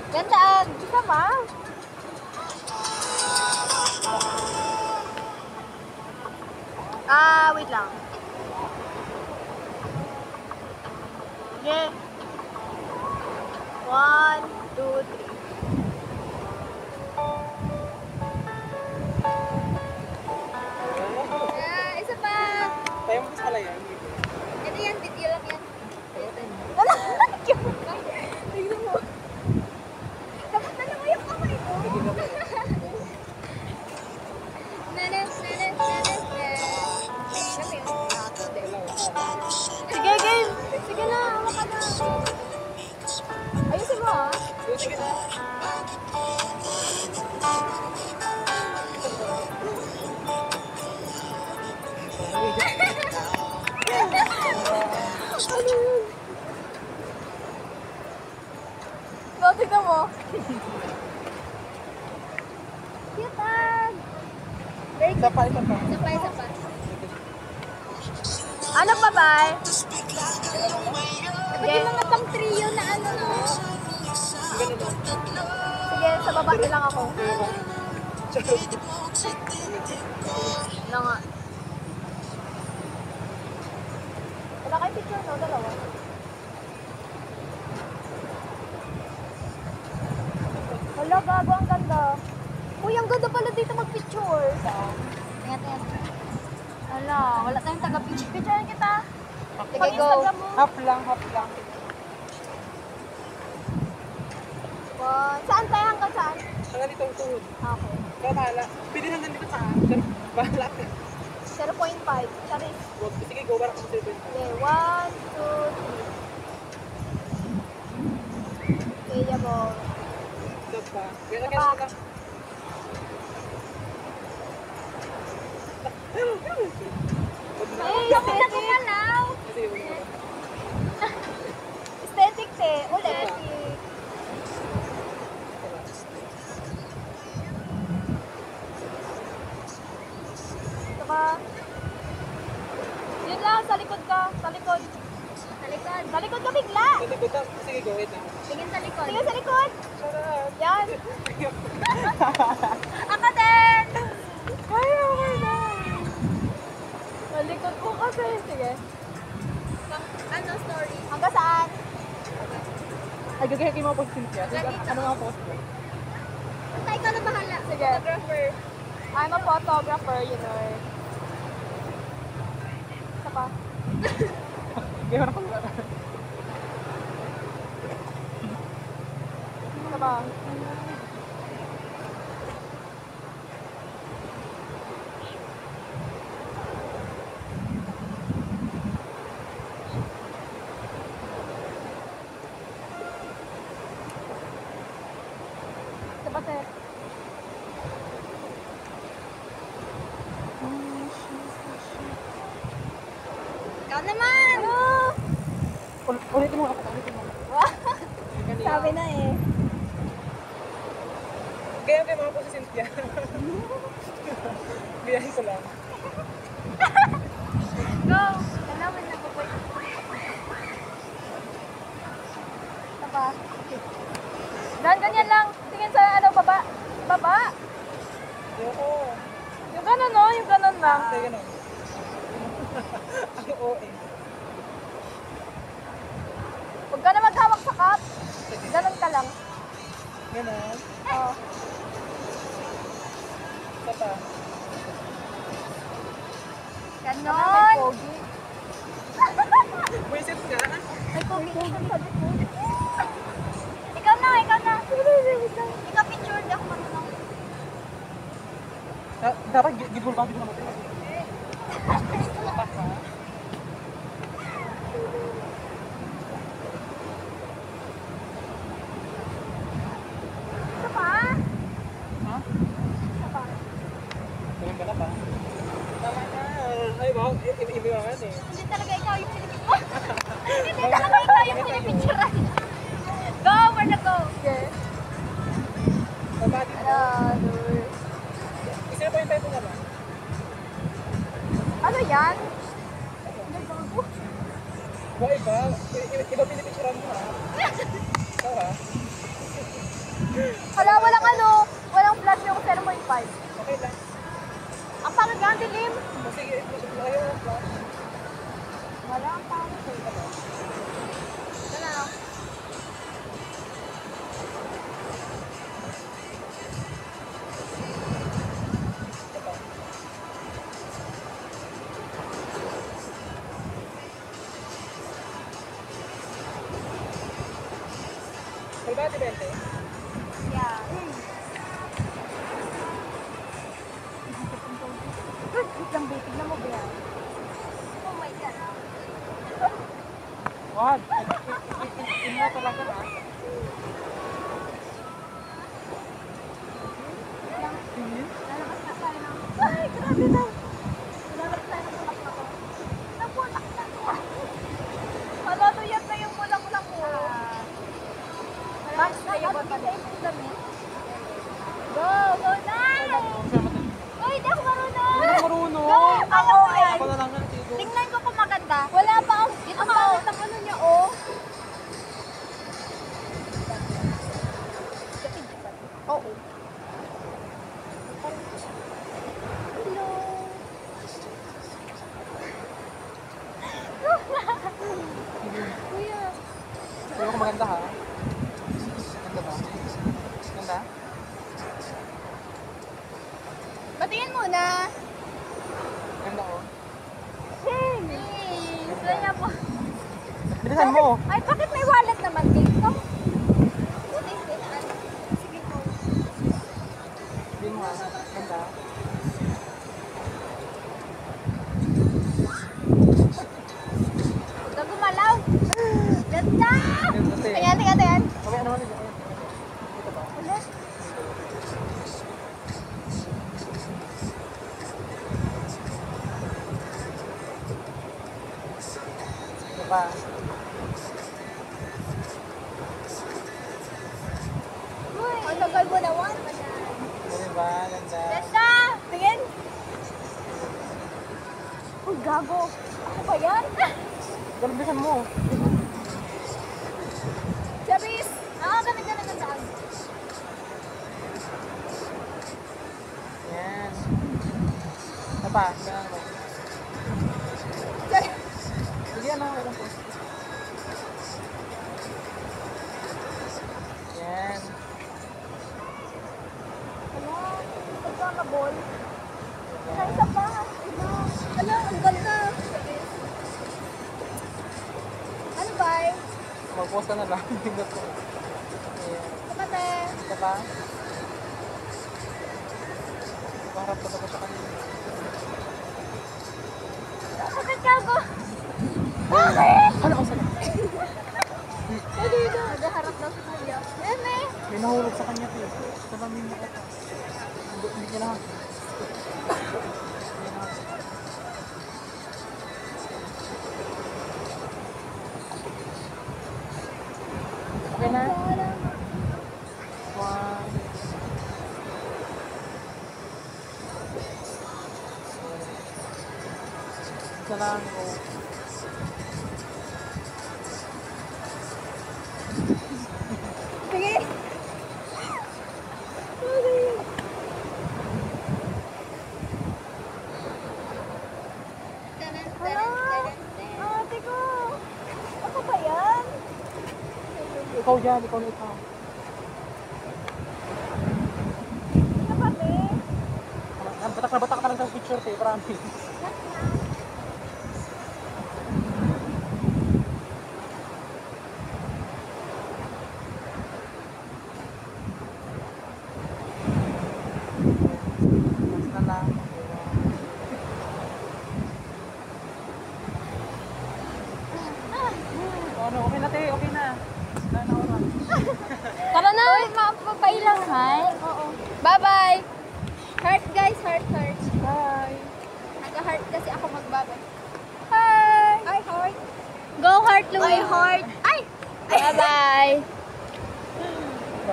Gandaan. Isa ba? Wait lang. Okay. 1, 2, 3. Isa pa. Tayo mo sa yan. Ito yan, video lang yan. Wala. Tignan mo. Dapat na naman yung kamay ko. Sige, game. Sige na, hawa ka na. Ayusin mo ha. Sige na. So, tignan mo. Cute ah. Very cute. Isa pa. Isa pa. Ano pa ba? Dapat yung mga pang trio na ano, no? Sige, sa baba na lang ako. Ano nga? Wala kayo picture, no? Dalawa. Wala, gago, ang ganda. Uy, ang ganda pala dito mag-picture. Tingnan. Wala tayong taga-picture. Picturean kita. Sige, go. Half lang. Saan tayo? Hanggang saan? Hanggang dito ang tuhod. Okay. Kaya bahala. Pwede hanggang dito saan? Bahala. 0.5. Charis. Sige, go. Barang ako sa 0.5. Okay, 1, 2, 3. Okay, yabo. Isa pa. Kaya Isa pa. Ay, ako na kumalaw. Aesthetic, te. Ulit. Ito ka. Yun lang, sa likod ka. Sa likod. Sa likod ka bigla. Sige, go. Wait lang. Tingin sa likod. Tingin sa likod. Sarap. Yan. Ako din. Ay, okay na. Malikot ko kasi. Sige. Ano story? Hanggang saan? Ay, gagawin kayo mga post siya. Ano mga post ko? Basta ikaw na bahala. Sige. Photographer. I'm a photographer, you know. Isa pa. Gawin ako ba? Isa pa. Isa pa, sir. Ikaw naman! Ano? Ulitin mo ako. Sabi na eh. Kaya kayo mga post si Cynthia. Biyahin ko lang. Go! Kailangan na po po. Isa pa. Dan, ganyan lang. Tingin sa ano, baba. Baba. Ayoko. Yung ganun, no? Yung ganun lang. Sige, ganun. Ang OA. Huwag ka na maghawak sa cup. Ganun ka lang. Ganun. Oo. Isa pa. Ganon. Buisit ka. Ay, pogi. Ikaw na. Ikaw picture. Di ako marunong. Dapat gibul ka dito naman. Isa pa. Ha? Isa pa. Gawin ka na pa. Tama na. Ay, wow. Ibiwangan eh. Hindi talaga ikaw yung pinipicture mo. Hindi talaga ikaw yung pinipicturean. Go, where na go? Okay. Tama dito. Isa na pa yung title naman. Ano yan? Ba, iba. Iba pinipicturean mo ha. Ikaw ha. Wala, walang ano. Walang flash yung 0.5. Okay lang. Ang pangit nga, ang dilim. O sige, ayaw mo ba? Wala ang pangit. Wala. May ba 20? Yeah. Wait lang, babe. Tignan mo ba yan? Oh my God. Wag! Ino talaga ha? Lalabas na tayo ng... Ay, grabe na. Lalabas tayo ng tulak na to. Nabulak na to. Hala, tuyat na yung mulang-mulang mo. Max, na yung damit. Go, go na! Uy, hindi ako marunong. Hindi ka marunong! Go! Ako yan. Ako na lang nga, tigo. Tingnan ko kung maganda. Wala pa ang... Ito ang pangit ang ano niya, oh. Oo. Hello. Kuya. Pero kung maganda ha? Maganda ba? Maganda? Patingin muna. Maganda oh. Thanks. Kaya po. Bilisan mo! Ay, bakit may wallet naman dito? Buti din. Sige po. Hindi mo ha? Maganda? Huwag ka gumalaw. Ganda! Kasi... Ayan, ayan. Mamaya naman yun. Ito ba? Ulit. Ito ba? Uy, ang tagal mo naman. Ano ba? Ganda. Ganda! Tingin. Uy, gago. Ako ba yan? Bilisan mo! Charis! Ganda. Yan. Ito pa? Ganun ba? Sige, ano? Ganun po. Yan. Ano? Pagkakabol. Sa Yan. isa pa. Ano? Ang ganda. Ano ba? Mag-post ka na lang. Tingnan ko. Ayan. Kapate. Ito pa? Parang talaga sa kanila. Bakit gago? Bakit? Ano ang sarap? Nagaharap daw sa kanya. Eme! May nahulog sa kanya, Pio. Sa lamin mo ito. Hindi niya lang. Okay na? One. Isa lang. Oh. Sige! Ate ko! Ako ba yan? Ikaw dyan, ikaw na ikaw. Ano kami? Batak na batak ka lang sa picture, te. Promise. Basta lang. Ano, okay na, te. Okay na. Wala na oras. Tara na! Uy, mapapailang, hi? Oo. Bye-bye! Heart, guys. Heart. Bye. Nag-heart kasi ako magbabay. Hi! Ay, heart. Go, heart, Louie. Ay, heart. Ay! Bye-bye!